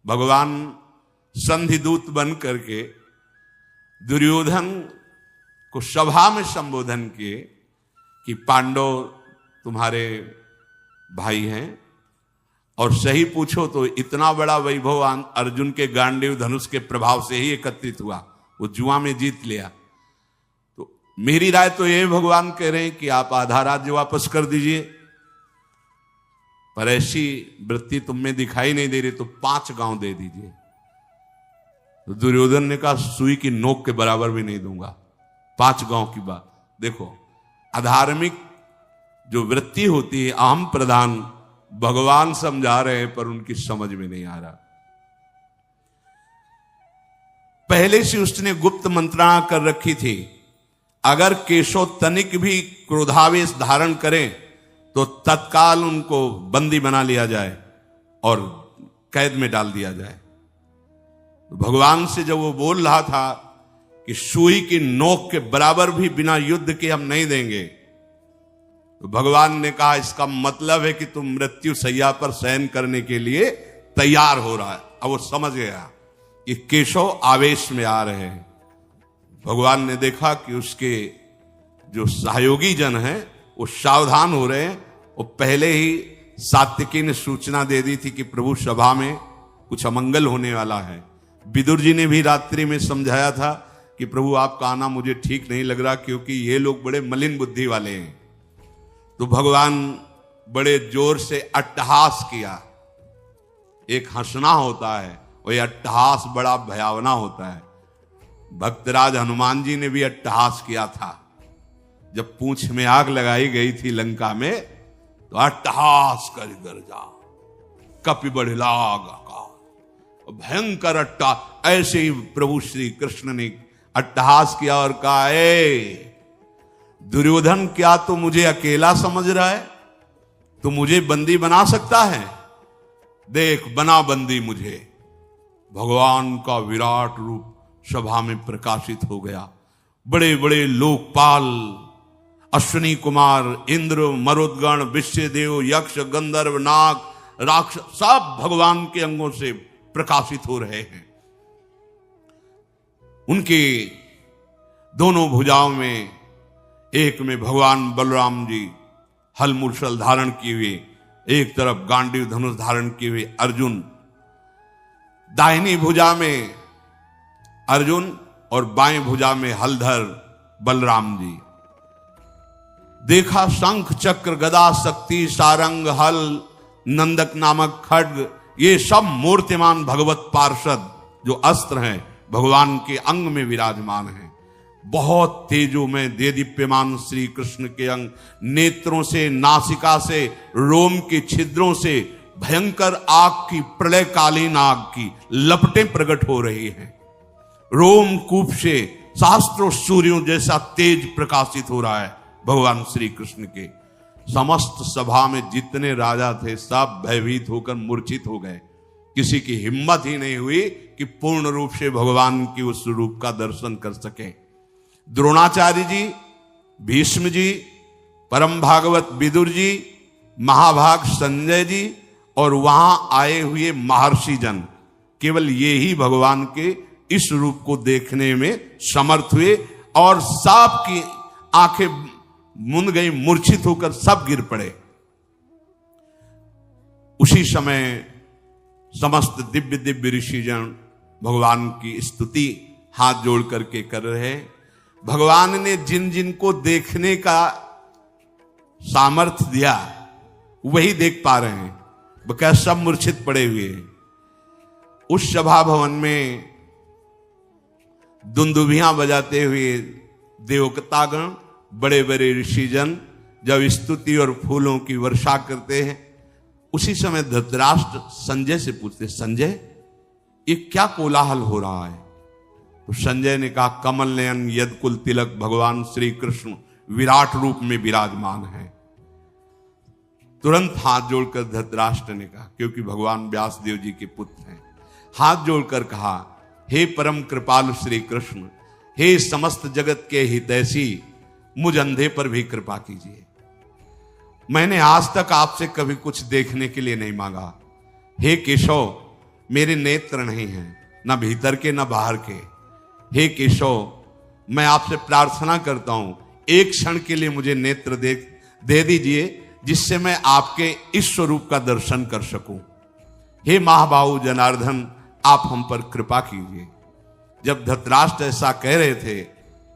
भगवान संधि दूत बन करके दुर्योधन को सभा में संबोधन किए कि पांडव तुम्हारे भाई हैं, और सही पूछो तो इतना बड़ा वैभव अर्जुन के गांडीव धनुष के प्रभाव से ही एकत्रित हुआ, वो जुआ में जीत लिया। तो मेरी राय तो ये भगवान कह रहे हैं कि आप आधा राज्य वापस कर दीजिए, पर ऐसी वृत्ति तुम में दिखाई नहीं दे रही तो 5 गांव दे दीजिए। तो दुर्योधन ने कहा सुई की नोक के बराबर भी नहीं दूंगा, 5 गांव की बात। देखो अधार्मिक जो वृत्ति होती है अहम प्रधान, भगवान समझा रहे हैं पर उनकी समझ में नहीं आ रहा। पहले से उसने गुप्त मंत्रणा कर रखी थी, अगर केशव तनिक भी क्रोधावेश धारण करें तो तत्काल उनको बंदी बना लिया जाए और कैद में डाल दिया जाए। भगवान से जब वो बोल रहा था कि सुई की नोक के बराबर भी बिना युद्ध के हम नहीं देंगे, तो भगवान ने कहा इसका मतलब है कि तुम मृत्यु शैया पर शयन करने के लिए तैयार हो रहा है। अब वो समझ गया कि केशव आवेश में आ रहे हैं। भगवान ने देखा कि उसके जो सहयोगी जन हैं वो सावधान हो रहे हैं। वो पहले ही सात्विकी ने सूचना दे दी थी कि प्रभु सभा में कुछ अमंगल होने वाला है। विदुर जी ने भी रात्रि में समझाया था कि प्रभु आपका आना मुझे ठीक नहीं लग रहा, क्योंकि ये लोग बड़े मलिन बुद्धि वाले हैं। तो भगवान बड़े जोर से अट्टहास किया। एक हंसना होता है, वही अट्टहास बड़ा भयावना होता है। भक्तराज हनुमान जी ने भी अट्टहास किया था। जब पूंछ में आग लगाई गई थी लंका में, तो अट्टहास कर गर्जा कपि बढ़िलाग भयंकर अट्टा, ऐसे ही प्रभु श्री कृष्ण ने अट्टहास किया और कहा ए दुर्योधन, क्या तू मुझे अकेला समझ रहा है? तू मुझे बंदी बना सकता है? देख बना बंदी मुझे। भगवान का विराट रूप सभा में प्रकाशित हो गया। बड़े बड़े लोकपाल, अश्विनी कुमार, इंद्र, मरुदगण, विश्वदेव, यक्ष, गंधर्व, नाग, राक्षस सब भगवान के अंगों से प्रकाशित हो रहे हैं। उनके दोनों भुजाओं में, एक में भगवान बलराम जी हल मूसल धारण किए हुए, एक तरफ गांडीव धनुष धारण किए हुए अर्जुन, दाहिनी भुजा में अर्जुन और बाएं भुजा में हलधर बलराम जी। देखा शंख चक्र गदा शक्ति सारंग हल नंदक नामक खड्ग, ये सब मूर्तिमान भगवत पार्षद जो अस्त्र हैं भगवान के अंग में विराजमान हैं। बहुत तेजो में देदीप्यमान श्री कृष्ण के अंग, नेत्रों से, नासिका से, रोम के छिद्रों से भयंकर आग की, प्रलयकालीन आग की लपटें प्रकट हो रही हैं। रोम कूप से सहस्त्रों सूर्यों जैसा तेज प्रकाशित हो रहा है भगवान श्री कृष्ण के। समस्त सभा में जितने राजा थे सब भयभीत होकर मूर्छित हो गए। किसी की हिम्मत ही नहीं हुई कि पूर्ण रूप से भगवान की उस रूप का दर्शन कर सके। द्रोणाचार्य जी, भीष्म जी, परम भागवत विदुर जी, महाभाग संजय जी और वहां आए हुए महर्षि जन, केवल ये ही भगवान के इस रूप को देखने में समर्थ हुए और सब की आंखें मुंद गई, मूर्छित होकर सब गिर पड़े। उसी समय समस्त दिव्य दिव्य ऋषिजन भगवान की स्तुति हाथ जोड़ करके कर रहे हैं। भगवान ने जिन जिन को देखने का सामर्थ्य दिया वही देख पा रहे हैं, बकाया सब मूर्छित पड़े हुए हैं। उस सभा भवन में दुंदुभियां बजाते हुए देवतागण, बड़े बड़े ऋषिजन जब स्तुति और फूलों की वर्षा करते हैं, उसी समय धृतराष्ट्र संजय से पूछते, संजय ये क्या कोलाहल हो रहा है? तो संजय ने कहा, कमल नयन यदकुल तिलक भगवान श्री कृष्ण विराट रूप में विराजमान है। तुरंत हाथ जोड़कर धृतराष्ट्र ने कहा, क्योंकि भगवान व्यासदेव जी के पुत्र हैं, हाथ जोड़कर कहा, हे परम कृपालु श्री कृष्ण, हे समस्त जगत के हितैषी, मुझ अंधे पर भी कृपा कीजिए। मैंने आज तक आपसे कभी कुछ देखने के लिए नहीं मांगा। हे केशव, मेरे नेत्र नहीं हैं, ना भीतर के ना बाहर के। हे केशव, मैं आपसे प्रार्थना करता हूं, एक क्षण के लिए मुझे नेत्र दे दीजिए, जिससे मैं आपके इस स्वरूप का दर्शन कर सकूं। हे महाबाहु जनार्दन, आप हम पर कृपा कीजिए। जब धृतराष्ट्र ऐसा कह रहे थे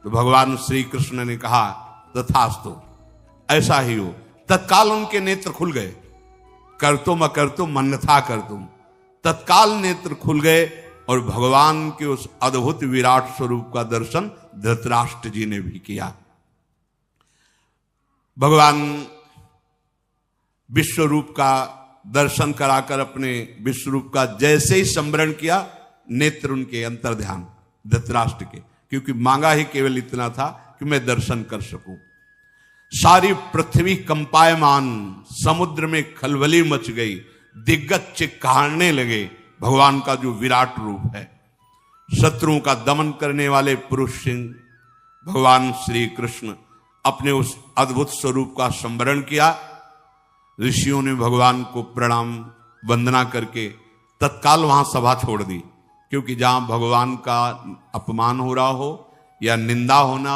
तो भगवान श्री कृष्ण ने कहा, तथास्तु, ऐसा ही हो। तत्काल उनके नेत्र खुल गए। कर्तुम अकर्तुम अन्यथा कर्तुम, तत्काल नेत्र खुल गए और भगवान के उस अद्भुत विराट स्वरूप का दर्शन धृतराष्ट्र जी ने भी किया। भगवान विश्वरूप का दर्शन कराकर अपने विश्वरूप का जैसे ही स्मरण किया, नेत्र उनके अंतर्ध्यान धृतराष्ट्र के, क्योंकि मांगा ही केवल इतना था कि मैं दर्शन कर सकूं। सारी पृथ्वी कंपायमान, समुद्र में खलबली मच गई, दिग्गज चिक्कारने लगे। भगवान का जो विराट रूप है, शत्रुओं का दमन करने वाले पुरुष सिंह भगवान श्री कृष्ण अपने उस अद्भुत स्वरूप का स्मरण किया। ऋषियों ने भगवान को प्रणाम वंदना करके तत्काल वहां सभा छोड़ दी, क्योंकि जहां भगवान का अपमान हो रहा हो या निंदा होना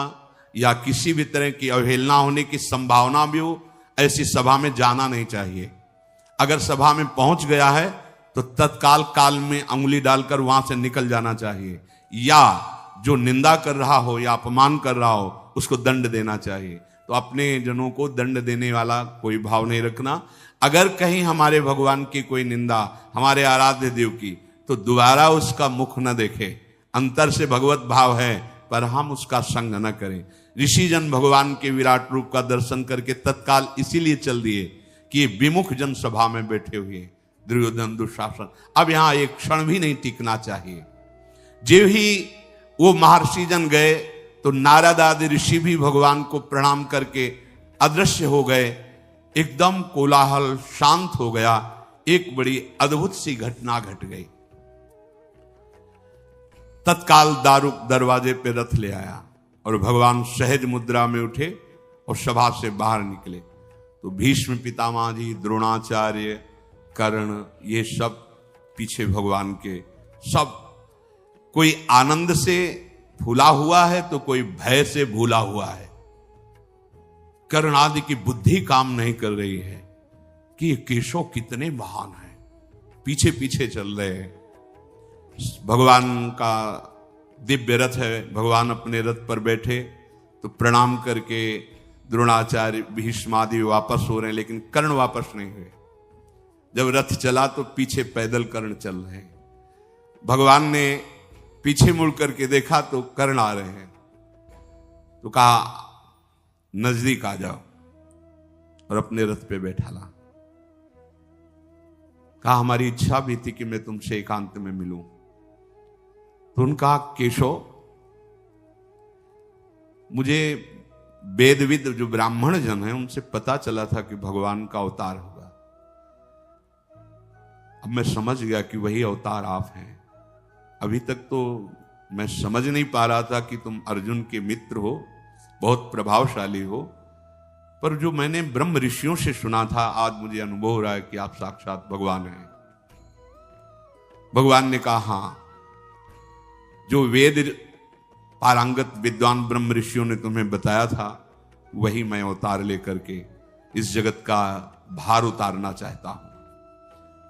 या किसी भी तरह की अवहेलना होने की संभावना भी हो, ऐसी सभा में जाना नहीं चाहिए। अगर सभा में पहुंच गया है तो तत्काल काल में अंगुली डालकर वहां से निकल जाना चाहिए, या जो निंदा कर रहा हो या अपमान कर रहा हो उसको दंड देना चाहिए। तो अपने जनों को दंड देने वाला कोई भाव नहीं रखना। अगर कहीं हमारे भगवान की कोई निंदा, हमारे आराध्य देव की, तो दोबारा उसका मुख न देखे। अंतर से भगवत भाव है, पर हम उसका संग न करें। ऋषि जन भगवान के विराट रूप का दर्शन करके तत्काल इसीलिए चल दिए कि ये विमुख जन सभा में बैठे हुए दुर्योधन दुशासन, अब यहां एक क्षण भी नहीं टिकना चाहिए। जो ही वो महर्षि जन गए तो नारद आदि ऋषि भी भगवान को प्रणाम करके अदृश्य हो गए। एकदम कोलाहल शांत हो गया। एक बड़ी अद्भुत सी घटना घट गई। तत्काल दारुक दरवाजे पे रथ ले आया और भगवान सहज मुद्रा में उठे और सभा से बाहर निकले। तो भीष्म पितामह जी, द्रोणाचार्य, कर्ण, ये सब पीछे भगवान के, सब कोई आनंद से फूला हुआ है तो कोई भय से भूला हुआ है। कर्ण आदि की बुद्धि काम नहीं कर रही है कि ये केशव कितने महान हैं, पीछे पीछे चल रहे हैं। भगवान का दिव्य रथ है, भगवान अपने रथ पर बैठे तो प्रणाम करके द्रोणाचार्य, भीष्म आदि वापस हो रहे हैं, लेकिन कर्ण वापस नहीं हुए। जब रथ चला तो पीछे पैदल कर्ण चल रहे हैं। भगवान ने पीछे मुड़ करके देखा तो कर्ण आ रहे हैं, तो कहा नजदीक आ जाओ और अपने रथ पे बैठा ला। कहा हमारी इच्छा भी थी कि मैं तुमसे एकांत में मिलूं। तो उनका केशव, मुझे वेदविद जो ब्राह्मण जन हैं उनसे पता चला था कि भगवान का अवतार होगा। अब मैं समझ गया कि वही अवतार आप हैं। अभी तक तो मैं समझ नहीं पा रहा था कि तुम अर्जुन के मित्र हो, बहुत प्रभावशाली हो, पर जो मैंने ब्रह्म ऋषियों से सुना था, आज मुझे अनुभव हो रहा है कि आप साक्षात भगवान हैं। भगवान ने कहा हाँ, जो वेद पारंगत विद्वान ब्रह्म ऋषियों ने तुम्हें बताया था, वही मैं अवतार लेकर के इस जगत का भार उतारना चाहता हूं।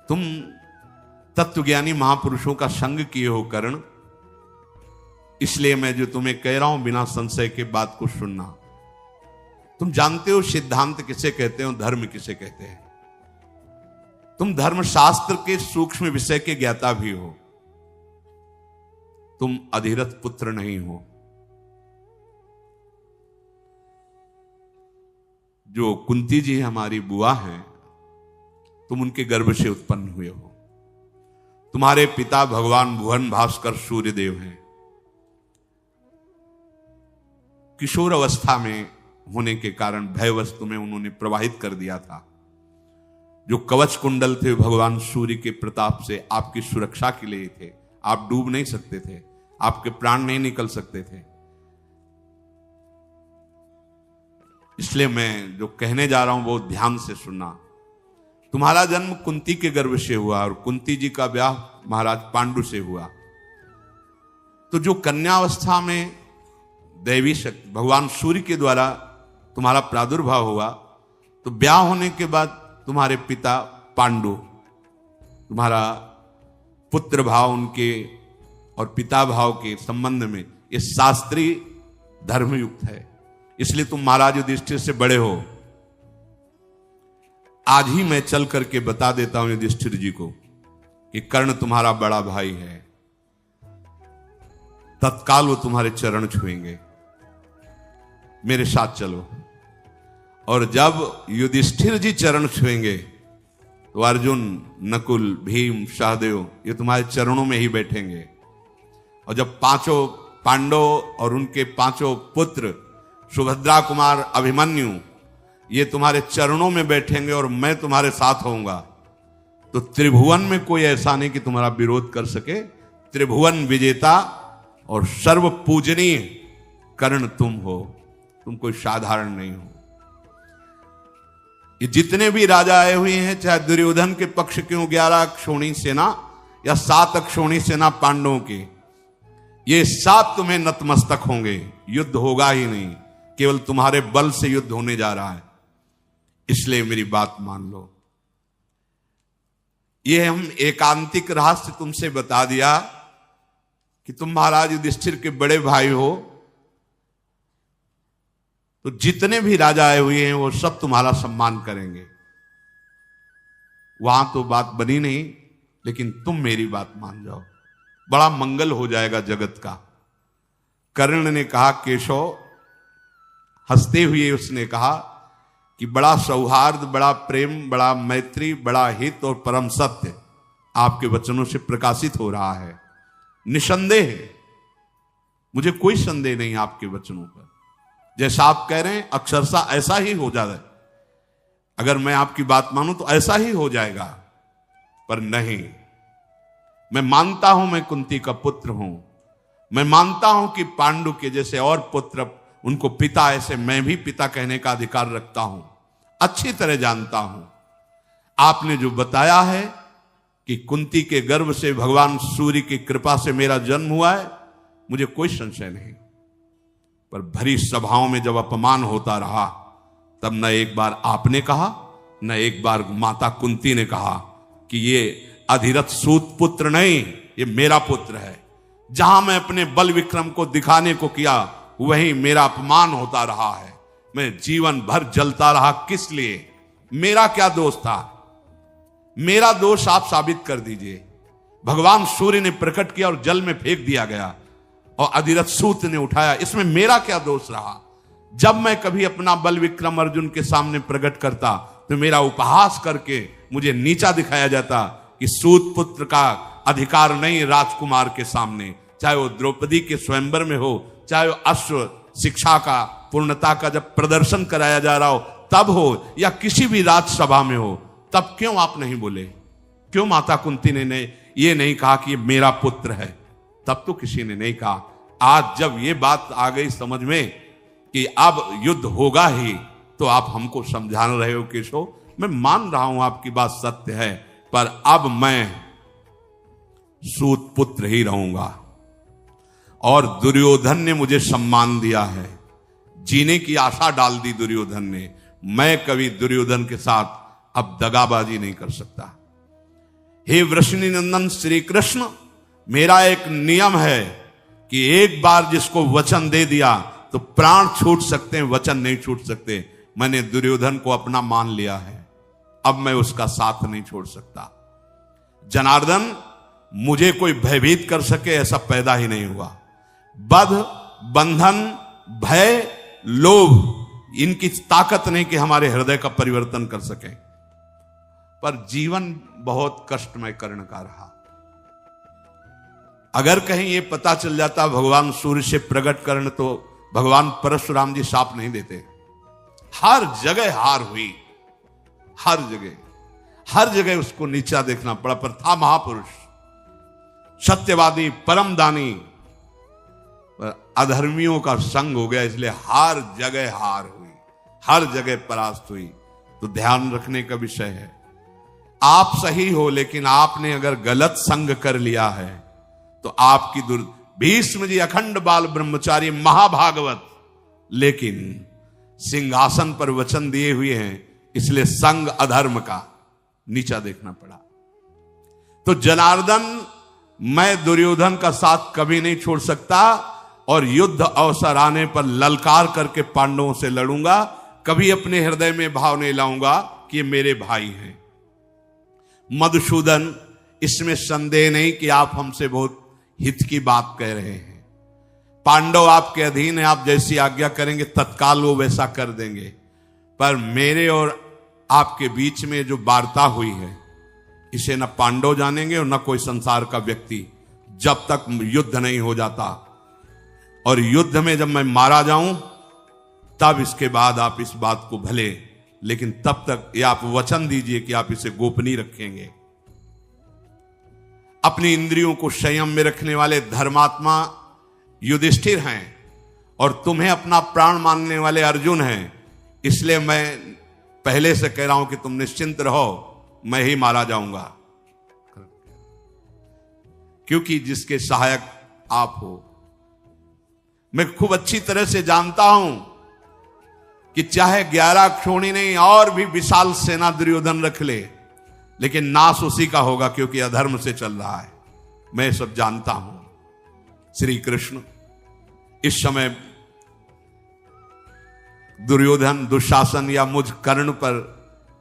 तुम तत्वज्ञानी महापुरुषों का संग किए हो कर्ण, इसलिए मैं जो तुम्हें कह रहा हूं बिना संशय के बात को सुनना। तुम जानते हो सिद्धांत किसे कहते हो, धर्म किसे कहते हैं। तुम धर्मशास्त्र के सूक्ष्म विषय के ज्ञाता भी हो। तुम अधिरथ पुत्र नहीं हो। जो कुंती जी हमारी बुआ हैं, तुम उनके गर्भ से उत्पन्न हुए हो। तुम्हारे पिता भगवान भुवन भास्कर सूर्यदेव हैं। किशोर अवस्था में होने के कारण भयवश तुम्हें उन्होंने प्रवाहित कर दिया था। जो कवच कुंडल थे भगवान सूर्य के प्रताप से आपकी सुरक्षा के लिए थे। आप डूब नहीं सकते थे, आपके प्राण नहीं निकल सकते थे। इसलिए मैं जो कहने जा रहा हूं बहुत ध्यान से सुनना। तुम्हारा जन्म कुंती के गर्भ से हुआ और कुंती जी का ब्याह महाराज पांडु से हुआ। तो जो कन्यावस्था में दैवी शक्ति भगवान सूर्य के द्वारा तुम्हारा प्रादुर्भाव हुआ, तो ब्याह होने के बाद तुम्हारे पिता पांडु, तुम्हारा पुत्र भाव उनके और पिता भाव के संबंध में ये शास्त्रीय धर्मयुक्त है, इसलिए तुम महाराज युधिष्ठिर से बड़े हो। आज ही मैं चल करके बता देता हूं युधिष्ठिर जी को कि कर्ण तुम्हारा बड़ा भाई है। तत्काल वो तुम्हारे चरण छुएंगे, मेरे साथ चलो। और जब युधिष्ठिर जी चरण छुएंगे तो अर्जुन, नकुल, भीम, सहदेव ये तुम्हारे चरणों में ही बैठेंगे। और जब पांचों पांडव और उनके पांचों पुत्र सुभद्रा कुमार, अभिमन्यु ये तुम्हारे चरणों में बैठेंगे और मैं तुम्हारे साथ होऊंगा, तो त्रिभुवन में कोई ऐसा नहीं कि तुम्हारा विरोध कर सके। त्रिभुवन विजेता और सर्व पूजनीय कर्ण तुम हो, तुम कोई साधारण नहीं हो। ये जितने भी राजा आए हुए हैं, चाहे दुर्योधन के पक्ष क्यों 11 अक्षौणी सेना या 7 अक्षौणी सेना पांडवों की, ये 7 तुम्हें नतमस्तक होंगे। युद्ध होगा ही नहीं, केवल तुम्हारे बल से युद्ध होने जा रहा है, इसलिए मेरी बात मान लो। ये हम एकांतिक रहस्य तुमसे बता दिया कि तुम महाराज युधिष्ठिर के बड़े भाई हो, तो जितने भी राजा आए हुए हैं वो सब तुम्हारा सम्मान करेंगे। वहां तो बात बनी नहीं, लेकिन तुम मेरी बात मान जाओ, बड़ा मंगल हो जाएगा जगत का। कर्ण ने कहा, केशव, हंसते हुए उसने कहा कि बड़ा सौहार्द, बड़ा प्रेम, बड़ा मैत्री, बड़ा हित और परम सत्य आपके वचनों से प्रकाशित हो रहा है। निसंदेह, मुझे कोई संदेह नहीं आपके वचनों पर। जैसा आप कह रहे हैं अक्षरशः ऐसा ही हो जाए। अगर मैं आपकी बात मानूं तो ऐसा ही हो जाएगा, पर नहीं, मैं मानता हूं मैं कुंती का पुत्र हूं। मैं मानता हूं कि पांडु के जैसे और पुत्र उनको पिता, ऐसे मैं भी पिता कहने का अधिकार रखता हूं। अच्छी तरह जानता हूं आपने जो बताया है कि कुंती के गर्भ से भगवान सूर्य की कृपा से मेरा जन्म हुआ है, मुझे कोई संशय नहीं। पर भरी सभाओं में जब अपमान होता रहा, तब न एक बार आपने कहा, न एक बार माता कुंती ने कहा कि ये अधिरथ सूत पुत्र नहीं, ये मेरा पुत्र है। जहां मैं अपने बल विक्रम को दिखाने को किया, वहीं मेरा अपमान होता रहा है। मैं जीवन भर जलता रहा, किस लिए? मेरा क्या दोष था? मेरा दोष आप साबित कर दीजिए। भगवान सूर्य ने प्रकट किया और जल में फेंक दिया गया और अधिरथ सूत ने उठाया, इसमें मेरा क्या दोष रहा? जब मैं कभी अपना बल विक्रम अर्जुन के सामने प्रकट करता तो मेरा उपहास करके मुझे नीचा दिखाया जाता कि सूत पुत्र का अधिकार नहीं राजकुमार के सामने, चाहे वो द्रौपदी के स्वयंवर में हो, चाहे वो अश्व शिक्षा का, पूर्णता का जब प्रदर्शन कराया जा रहा हो तब हो, या किसी भी राजसभा में हो, तब क्यों आप नहीं बोले? क्यों माता कुंती ने ये नहीं कहा कि ये मेरा पुत्र है? तब तो किसी ने नहीं कहा। आज जब ये बात आ गई समझ में कि अब युद्ध होगा ही, तो आप हमको समझा रहे हो केशव, मैं मान रहा हूं आपकी बात सत्य है, पर अब मैं सूत पुत्र ही रहूंगा। और दुर्योधन ने मुझे सम्मान दिया है, जीने की आशा डाल दी दुर्योधन ने। मैं कभी दुर्योधन के साथ अब दगाबाजी नहीं कर सकता। हे वृषणी नंदन श्री कृष्ण, मेरा एक नियम है कि एक बार जिसको वचन दे दिया तो प्राण छूट सकते हैं, वचन नहीं छूट सकते। मैंने दुर्योधन को अपना मान लिया है, अब मैं उसका साथ नहीं छोड़ सकता। जनार्दन, मुझे कोई भयभीत कर सके ऐसा पैदा ही नहीं हुआ। बध, बंधन, भय, लोभ, इनकी ताकत नहीं कि हमारे हृदय का परिवर्तन कर सके। पर जीवन बहुत कष्टमय कर्ण का रहा। अगर कहीं ये पता चल जाता भगवान सूर्य से प्रकट कर्ण, तो भगवान परशुराम जी शाप नहीं देते। हर जगह हार हुई, हर जगह उसको नीचा देखना पड़ा, पर था महापुरुष, सत्यवादी, परमदानी, पर अधर्मियों का संग हो गया, इसलिए हर जगह हार हुई, हर जगह परास्त हुई। तो ध्यान रखने का विषय है आप सही हो, लेकिन आपने अगर गलत संग कर लिया है तो आपकी भीष्म जी अखंड बाल ब्रह्मचारी महाभागवत, लेकिन सिंहासन पर वचन दिए हुए हैं, इसलिए संग अधर्म का नीचा देखना पड़ा। तो जनार्दन, मैं दुर्योधन का साथ कभी नहीं छोड़ सकता और युद्ध अवसर आने पर ललकार करके पांडवों से लड़ूंगा। कभी अपने हृदय में भाव नहीं लाऊंगा कि ये मेरे भाई हैं। मधुसूदन, इसमें संदेह नहीं कि आप हमसे बहुत हित की बात कह रहे हैं। पांडव आपके अधीन है, आप जैसी आज्ञा करेंगे तत्काल वो वैसा कर देंगे। पर मेरे और आपके बीच में जो वार्ता हुई है, इसे न पांडव जानेंगे और न कोई संसार का व्यक्ति, जब तक युद्ध नहीं हो जाता। और युद्ध में जब मैं मारा जाऊं, तब इसके बाद आप इस बात को भले, लेकिन तब तक ये आप वचन दीजिए कि आप इसे गोपनीय रखेंगे। अपनी इंद्रियों को संयम में रखने वाले धर्मात्मा युधिष्ठिर हैं और तुम्हें अपना प्राण मानने वाले अर्जुन हैं। इसलिए मैं पहले से कह रहा हूं कि तुम निश्चिंत रहो, मैं ही मारा जाऊंगा, क्योंकि जिसके सहायक आप हो। मैं खूब अच्छी तरह से जानता हूं कि चाहे 11 क्षोणी नहीं और भी विशाल सेना दुर्योधन रख ले, लेकिन नाश उसी का होगा, क्योंकि अधर्म से चल रहा है। मैं सब जानता हूं। श्री कृष्ण इस समय दुर्योधन, दुशासन या मुझ कर्ण पर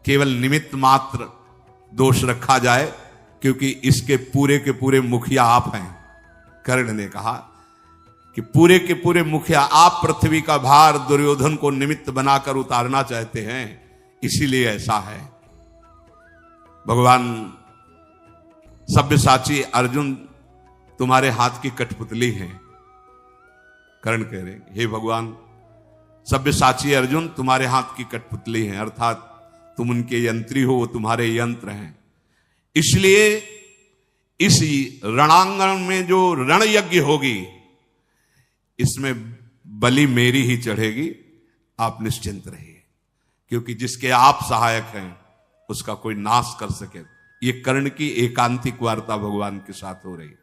केवल निमित्त मात्र दोष रखा जाए, क्योंकि इसके पूरे के पूरे मुखिया आप हैं। कर्ण ने कहा कि पूरे के पूरे मुखिया आप, पृथ्वी का भार दुर्योधन को निमित्त बनाकर उतारना चाहते हैं, इसीलिए ऐसा है। भगवान सब्यसाची अर्जुन तुम्हारे हाथ की कठपुतली है। कर्ण कह रहे, हे भगवान, सब्यसाची अर्जुन तुम्हारे हाथ की कठपुतली है, अर्थात तुम उनके यंत्री हो, वो तुम्हारे यंत्र हैं। इसलिए इस रणांगण में जो रण यज्ञ होगी, इसमें बलि मेरी ही चढ़ेगी। आप निश्चिंत रहिए, क्योंकि जिसके आप सहायक हैं उसका कोई नाश कर सके। ये कर्ण की एकांतिक वार्ता भगवान के साथ हो रही है।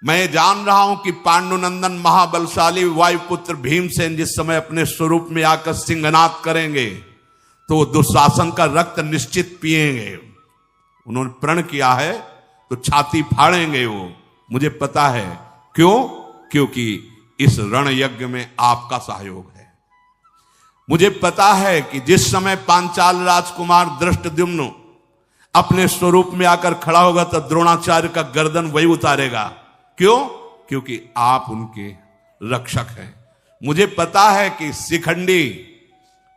मैं जान रहा हूं कि पांडुनंदन महाबलशाली वायुपुत्र भीमसेन जिस समय अपने स्वरूप में आकर सिंहनाद करेंगे, तो दुशासन का रक्त निश्चित पिएंगे। उन्होंने प्रण किया है तो छाती फाड़ेंगे वो, मुझे पता है। क्यों? क्योंकि इस रण यज्ञ में आपका सहयोग है। मुझे पता है कि जिस समय पांचाल राजकुमार धृष्टद्युम्न अपने स्वरूप में आकर खड़ा होगा, तो द्रोणाचार्य का गर्दन वही उतारेगा। क्यों? क्योंकि आप उनके रक्षक हैं। मुझे पता है कि शिखंडी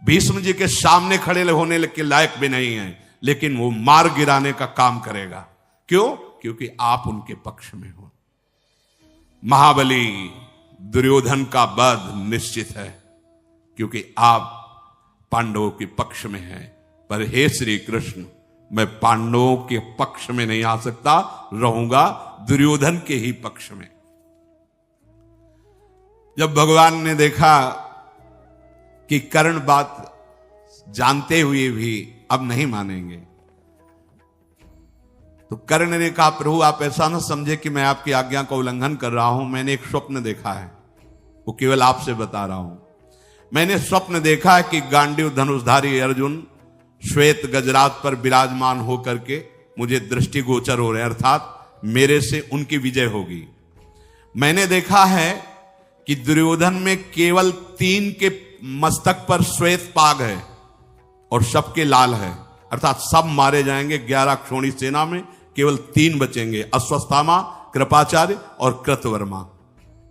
भीष्म जी के सामने खड़े होने के लायक भी नहीं है, लेकिन वो मार गिराने का काम करेगा। क्यों? क्योंकि आप उनके पक्ष में हो। महाबली दुर्योधन का वध निश्चित है, क्योंकि आप पांडवों के पक्ष में हैं। पर हे श्री कृष्ण, मैं पांडवों के पक्ष में नहीं आ सकता, रहूंगा दुर्योधन के ही पक्ष में। जब भगवान ने देखा कि कर्ण बात जानते हुए भी अब नहीं मानेंगे, तो कर्ण ने कहा, प्रभु आप ऐसा ना समझे कि मैं आपकी आज्ञा का उल्लंघन कर रहा हूं। मैंने एक स्वप्न देखा है, वो केवल आपसे बता रहा हूं। मैंने स्वप्न देखा है कि गांडीव धनुषधारी अर्जुन श्वेत गजराज पर विराजमान होकर के मुझे दृष्टिगोचर हो रहे हैं, अर्थात मेरे से उनकी विजय होगी। मैंने देखा है कि दुर्योधन में केवल 3 के मस्तक पर श्वेत पाग है और सबके लाल है, अर्थात सब मारे जाएंगे। 11 क्षोणी सेना में केवल 3 बचेंगे, अश्वत्थामा, कृपाचार्य और कृतवर्मा।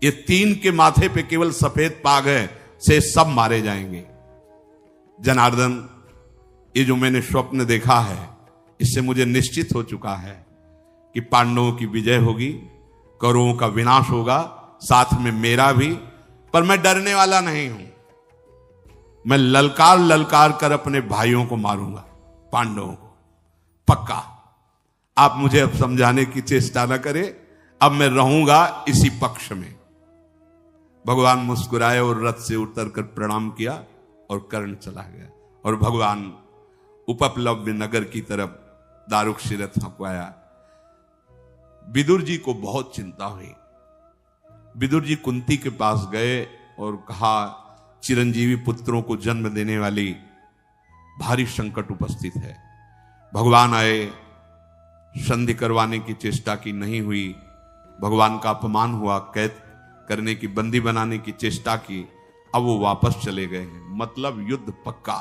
ये 3 के माथे पे केवल सफेद पाग है, से सब मारे जाएंगे। जनार्दन, ये जो मैंने स्वप्न देखा है, इससे मुझे निश्चित हो चुका है कि पांडवों की विजय होगी, कौरवों का विनाश होगा, साथ में मेरा भी। पर मैं डरने वाला नहीं हूं। मैं ललकार ललकार कर अपने भाइयों को मारूंगा, पांडवों को, पक्का। आप मुझे अब समझाने की चेष्टा न करें, अब मैं रहूंगा इसी पक्ष में। भगवान मुस्कुराए और रथ से उतरकर प्रणाम किया और कर्ण चला गया। और भगवान उपप्लव्य नगर की तरफ दारुक शिरत थपवाया। विदुर जी को बहुत चिंता हुई। विदुर जी कुंती के पास गए और कहा, चिरंजीवी पुत्रों को जन्म देने वाली भारी संकट उपस्थित है। भगवान आए, संधि करवाने की चेष्टा की, नहीं हुई। भगवान का अपमान हुआ, कैद करने की, बंदी बनाने की चेष्टा की, अब वो वापस चले गए हैं। मतलब युद्ध पक्का।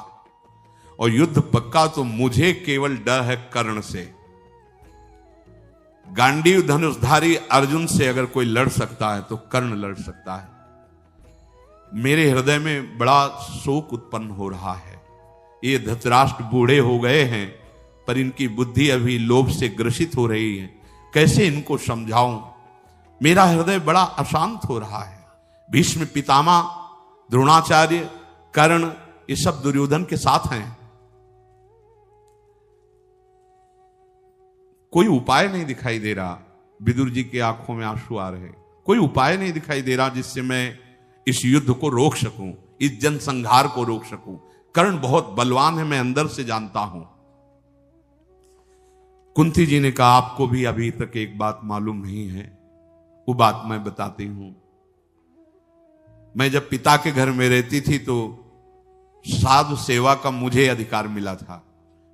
और युद्ध पक्का तो मुझे केवल डर है कर्ण से। गांडीव धनुषधारी अर्जुन से अगर कोई लड़ सकता है तो कर्ण लड़ सकता है। मेरे हृदय में बड़ा शोक उत्पन्न हो रहा है। ये धृतराष्ट्र बूढ़े हो गए हैं, पर इनकी बुद्धि अभी लोभ से ग्रसित हो रही है। कैसे इनको समझाऊं? मेरा हृदय बड़ा अशांत हो रहा है। भीष्म पितामह, द्रोणाचार्य, कर्ण, ये सब दुर्योधन के साथ हैं। कोई उपाय नहीं दिखाई दे रहा। विदुर जी की आंखों में आंसू आ रहे। कोई उपाय नहीं दिखाई दे रहा जिससे मैं इस युद्ध को रोक सकूं, इस जनसंहार को रोक सकूं। कर्ण बहुत बलवान है, मैं अंदर से जानता हूं। कुंती जी ने कहा, आपको भी अभी तक एक बात मालूम नहीं है, वो बात मैं बताती हूं। मैं जब पिता के घर में रहती थी तो साधु सेवा का मुझे अधिकार मिला था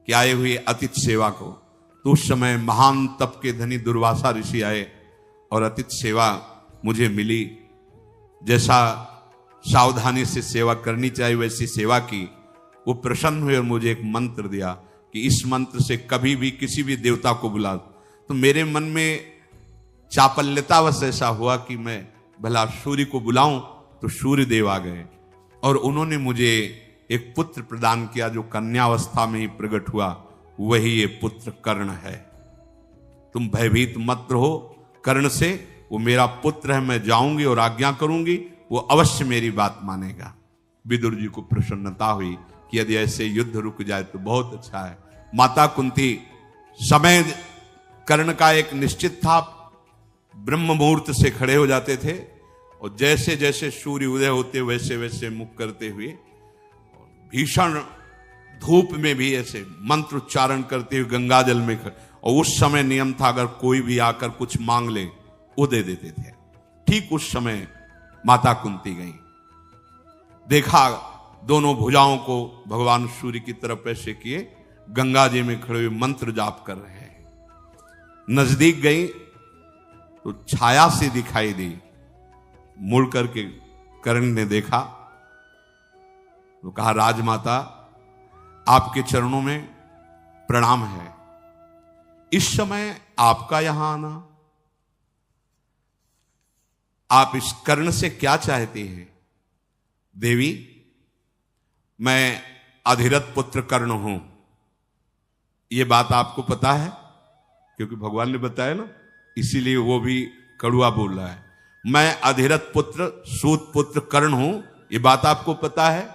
कि आए हुए अतिथि सेवा को। तो उस समय महान तप के धनी दुर्वासा ऋषि आए और अतिथि सेवा मुझे मिली। जैसा सावधानी से सेवा करनी चाहिए वैसी सेवा की। वो प्रसन्न हुए और मुझे एक मंत्र दिया कि इस मंत्र से कभी भी किसी भी देवता को बुला। तो मेरे मन में चापल्यतावश ऐसा हुआ कि मैं भला सूर्य को बुलाऊं, तो सूर्य देव आ गए और उन्होंने मुझे एक पुत्र प्रदान किया जो कन्यावस्था में ही प्रकट हुआ। वही ये पुत्र कर्ण है। तुम भयभीत मत रहो कर्ण से, वो मेरा पुत्र है। मैं जाऊंगी और आज्ञा करूंगी, वो अवश्य मेरी बात मानेगा। विदुर जी को प्रसन्नता हुई कि यदि ऐसे युद्ध रुक जाए तो बहुत अच्छा है। माता कुंती, समय कर्ण का एक निश्चित था। ब्रह्म मुहूर्त से खड़े हो जाते थे और जैसे जैसे सूर्य उदय होते वैसे वैसे मुख करते हुए भीषण धूप में भी ऐसे मंत्र उच्चारण करते हुए गंगा जल में और उस समय नियम था अगर कोई भी आकर कुछ मांग ले वो दे देते थे। ठीक उस समय माता कुंती गई, देखा दोनों भुजाओं को भगवान सूर्य की तरफ ऐसे किए, गंगा जी में खड़े हुए मंत्र जाप कर रहे हैं। नजदीक गई तो छाया सी दिखाई दी। मुड़ करके कर्ण ने देखा तो कहा, राजमाता आपके चरणों में प्रणाम है। इस समय आपका यहां आना, आप इस कर्ण से क्या चाहते हैं? देवी, मैं अधिरथ पुत्र कर्ण हूं, यह बात आपको पता है? क्योंकि भगवान ने बताया ना, इसीलिए वो भी कड़ुआ बोल रहा है। मैं अधिरथ पुत्र सूत पुत्र कर्ण हूं, यह बात आपको पता है?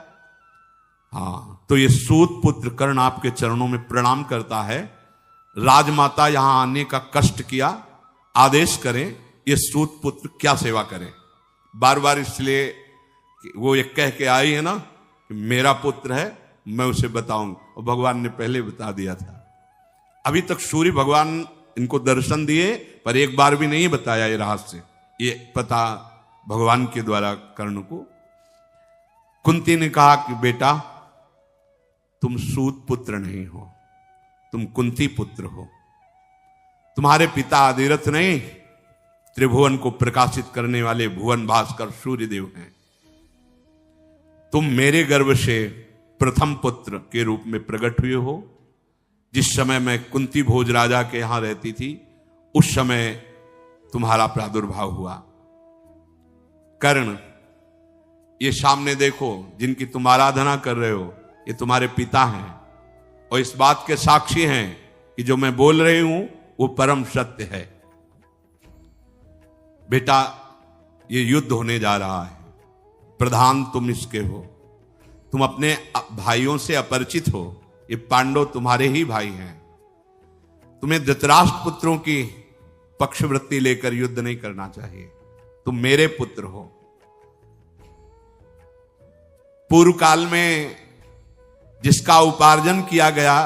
हाँ, तो ये सूत पुत्र कर्ण आपके चरणों में प्रणाम करता है। राजमाता यहां आने का कष्ट किया, आदेश करें ये सूत पुत्र क्या सेवा करें। बार बार इसलिए वो ये कह के आई है ना कि मेरा पुत्र है, मैं उसे बताऊंगा, और भगवान ने पहले बता दिया था। अभी तक सूर्य भगवान इनको दर्शन दिए पर एक बार भी नहीं बताया ये रहस्य। ये पता भगवान के द्वारा कर्ण को। कुंती ने कहा कि बेटा, तुम सूत पुत्र नहीं हो, तुम कुंती पुत्र हो। तुम्हारे पिता अधिरथ नहीं, त्रिभुवन को प्रकाशित करने वाले भुवन भास्कर सूर्यदेव हैं। तुम मेरे गर्भ से प्रथम पुत्र के रूप में प्रकट हुए हो। जिस समय मैं कुंती भोज राजा के यहां रहती थी उस समय तुम्हारा प्रादुर्भाव हुआ। कर्ण, ये सामने देखो, जिनकी तुम आराधना कर रहे हो ये तुम्हारे पिता हैं और इस बात के साक्षी हैं कि जो मैं बोल रही हूं वो परम सत्य है। बेटा, ये युद्ध होने जा रहा है, प्रधान तुम इसके हो, तुम अपने भाइयों से अपरिचित हो। ये पांडव तुम्हारे ही भाई हैं। तुम्हें धृतराष्ट्र पुत्रों की पक्षवृत्ति लेकर युद्ध नहीं करना चाहिए। तुम मेरे पुत्र हो। पूर्व काल में जिसका उपार्जन किया गया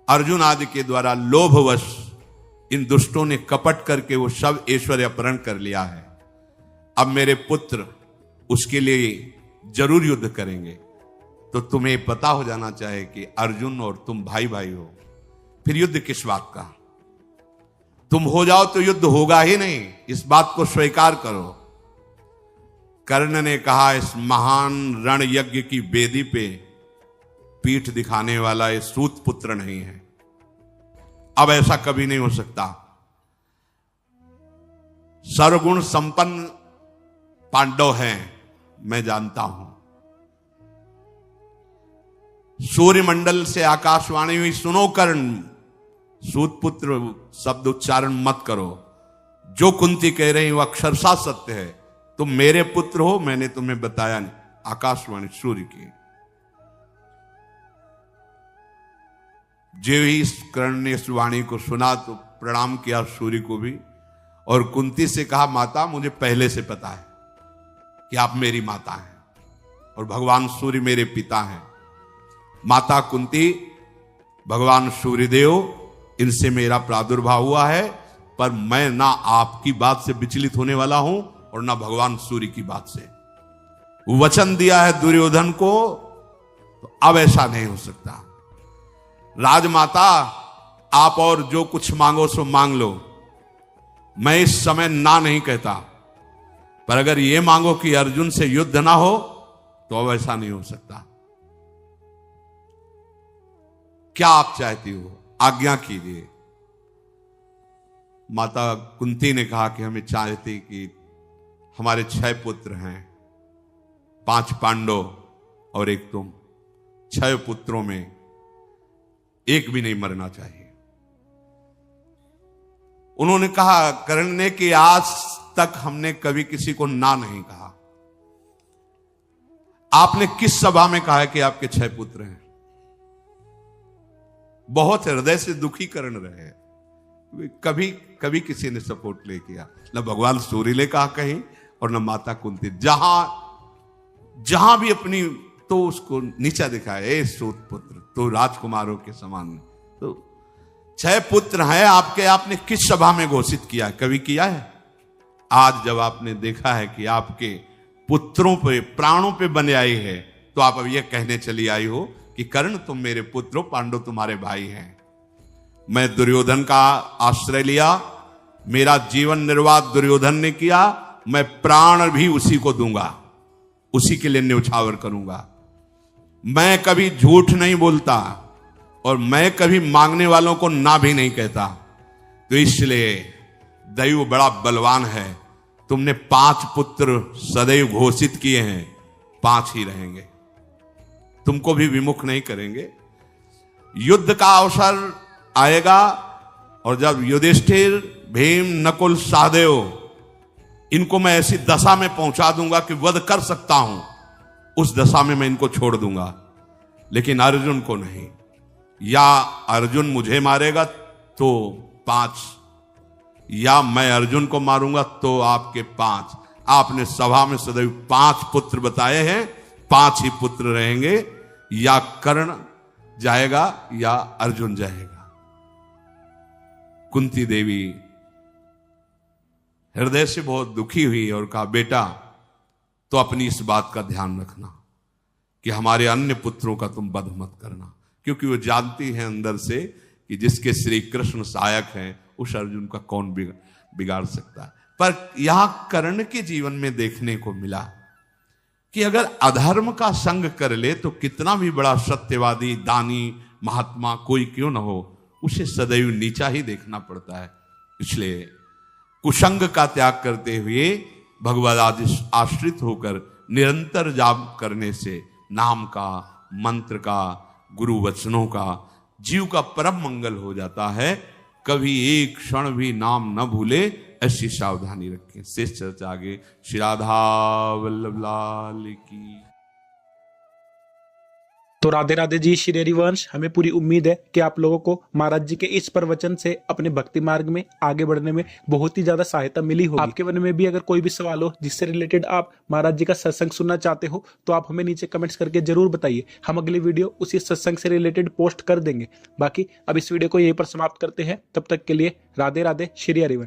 अर्जुन आदि के द्वारा लोभवश इन दुष्टों ने कपट करके वो सब ऐश्वर्य अपहरण कर लिया है। अब मेरे पुत्र उसके लिए जरूर युद्ध करेंगे। तो तुम्हें पता हो जाना चाहिए कि अर्जुन और तुम भाई भाई हो, फिर युद्ध किस बात का? तुम हो जाओ तो युद्ध होगा ही नहीं, इस बात को स्वीकार करो। कर्ण ने कहा, इस महान रण यज्ञ की वेदी पे पीठ दिखाने वाला ये सूत पुत्र नहीं है। अब ऐसा कभी नहीं हो सकता। सर्वगुण संपन्न पांडव हैं, मैं जानता हूं। सूर्यमंडल से आकाशवाणी हुई, सुनो कर्ण, सूत पुत्र शब्द उच्चारण मत करो। जो कुंती कह रही वो अक्षरशः सत्य है। तुम मेरे पुत्र हो, मैंने तुम्हें बताया नहीं। आकाशवाणी सूर्य की। जो ही इस कर्ण ने इस वाणी को सुना तो प्रणाम किया सूर्य को भी, और कुंती से कहा, माता मुझे पहले से पता है कि आप मेरी माता हैं और भगवान सूर्य मेरे पिता हैं। माता कुंती, भगवान सूर्यदेव इनसे मेरा प्रादुर्भाव हुआ है, पर मैं ना आपकी बात से विचलित होने वाला हूं और ना भगवान सूर्य की बात से। वचन दिया है दुर्योधन को, तो अब ऐसा नहीं हो सकता। राजमाता, आप और जो कुछ मांगो सो मांग लो, मैं इस समय ना नहीं कहता, पर अगर ये मांगो कि अर्जुन से युद्ध ना हो तो अब ऐसा नहीं हो सकता। क्या आप चाहती हो, आज्ञा कीजिए। माता कुंती ने कहा कि हमें चाहती कि हमारे 6 पुत्र हैं, 5 पांडव और एक तुम। 6 पुत्रों में एक भी नहीं मरना चाहिए। उन्होंने कहा कर्ण ने कि आज तक हमने कभी किसी को ना नहीं कहा। आपने किस सभा में कहा है कि आपके 6 पुत्र हैं? बहुत हृदय से दुखी कर्ण रहे। कभी कभी किसी ने सपोर्ट नहीं किया, न भगवान सूर्य ने कहा कहीं और न माता कुंती। जहां भी अपनी तो उसको नीचा दिखाया, ए सूत पुत्र तो राजकुमारों के समान। तो 6 पुत्र हैं आपके, आपने किस सभा में घोषित किया? कभी किया है? आज जब आपने देखा है कि आपके पुत्रों पे, प्राणों पे बने आई है, तो आप अब यह कहने चली आई हो कि कर्ण तुम मेरे पुत्र हो, पांडव तुम्हारे भाई हैं। मैं दुर्योधन का आश्रय लिया, मेरा जीवन निर्वाह दुर्योधन ने किया, मैं प्राण भी उसी को दूंगा, उसी के लिए न्यौछावर करूंगा। मैं कभी झूठ नहीं बोलता और मैं कभी मांगने वालों को ना भी नहीं कहता। तो इसलिए दैव बड़ा बलवान है। तुमने 5 पुत्र सदैव घोषित किए हैं, 5 ही रहेंगे, तुमको भी विमुख नहीं करेंगे। युद्ध का अवसर आएगा और जब युधिष्ठिर, भीम, नकुल, सहदेव, इनको मैं ऐसी दशा में पहुंचा दूंगा कि वध कर सकता हूं, उस दशा में मैं इनको छोड़ दूंगा, लेकिन अर्जुन को नहीं। या अर्जुन मुझे मारेगा तो 5, या मैं अर्जुन को मारूंगा तो आपके 5। आपने सभा में सदैव 5 पुत्र बताए हैं, 5 ही पुत्र रहेंगे। या कर्ण जाएगा या अर्जुन जाएगा। कुंती देवी हृदय से बहुत दुखी हुई और कहा, बेटा तो अपनी इस बात का ध्यान रखना कि हमारे अन्य पुत्रों का तुम वध मत करना, क्योंकि वो जानती हैं अंदर से कि जिसके श्री कृष्ण सहायक हैं उस अर्जुन का कौन बिगाड़ सकता है। पर यहां कर्ण के जीवन में देखने को मिला कि अगर अधर्म का संग कर ले तो कितना भी बड़ा सत्यवादी, दानी, महात्मा कोई क्यों न हो, उसे सदैव नीचा ही देखना पड़ता है। इसलिए कुसंग का त्याग करते हुए भगवद आश्रित होकर निरंतर जाप करने से नाम का, मंत्र का, गुरु वचनों का, जीव का परम मंगल हो जाता है। कभी एक क्षण भी नाम न भूले, ऐसी सावधानी रखें। शेष चर्चा आगे। श्री राधा वल्लभ लाल की। तो राधे राधे जी, श्री हरिवंश। हमें पूरी उम्मीद है कि आप लोगों को महाराज जी के इस प्रवचन से अपने भक्ति मार्ग में आगे बढ़ने में बहुत ही ज्यादा सहायता मिली होगी। आपके मन में भी अगर कोई भी सवाल हो जिससे रिलेटेड आप महाराज जी का सत्संग सुनना चाहते हो तो आप हमें नीचे कमेंट्स करके जरूर बताइए। हम अगली वीडियो उसी सत्संग से रिलेटेड पोस्ट कर देंगे। बाकी अब इस वीडियो को यहीं पर समाप्त करते हैं। तब तक के लिए राधे राधे, श्री हरिवंश।